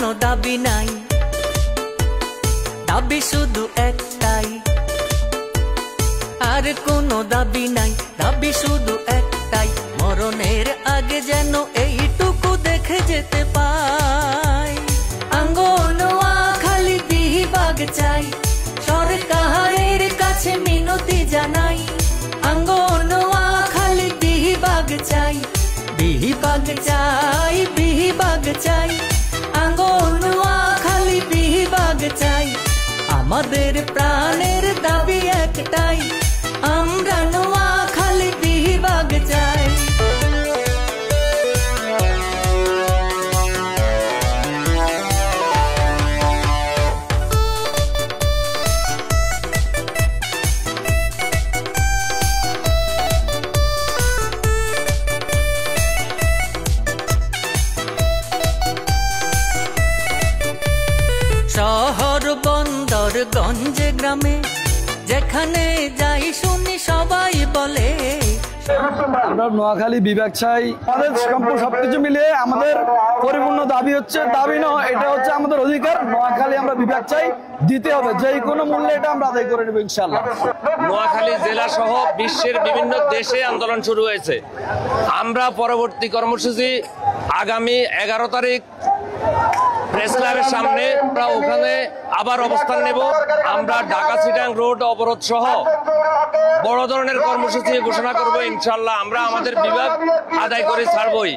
কোনো দাবি নাই, দাবি শুধু একটাই। আর কোনো দাবি নাই, দাবি শুধু একটাই, মরণের আগে যেন এইটুকু দেখে যেতে পাই। আঙ্গনওয়া খালি বিহিবাগ চাই, সরকারের কাছে মিনতি জানাই। আঙ্গনওয়া খালি বিহিবাগ চাই, বিহিবাগ চাই, বিহিবাগ চাই। আঙ্গনওয়া খালি বিহিবাগ চাই, আমাদের প্রাণের দাবি একটাই, আমরা নোয়া খালি বিহিবাগ চাই। শহর বন্দর গঞ্জে গ্রামে যেখানে যাই শুনি সবাই বলে আমরা নোয়াখালী বিভাগ চাই। আমাদের সবকিছু মিলিয়ে আমাদের পরিপূর্ণ দাবি হচ্ছে, দাবি নয়, এটা হচ্ছে আমাদের অধিকার। নোয়াখালী আমরা বিভাগ চাই, দিতে হবে যে কোনো মূল্যে, এটা আমরা আদায় করে নেব ইনশাআল্লাহ। নোয়াখালী জেলা সহ বিশ্বের বিভিন্ন দেশে আন্দোলন শুরু হয়েছে। আমরা পরবর্তী কর্মসূচি আগামী 11 তারিখ প্রেস ক্লাবের সামনে, আমরা ওখানে আবার অবস্থান নেব। আমরা ঢাকা চিটাং রোড অবরোধ সহ বড় ধরনের কর্মসূচি ঘোষণা করব ইনশাআল্লাহ। আমরা আমাদের বিভাগ আদায় করে ছাড়বই।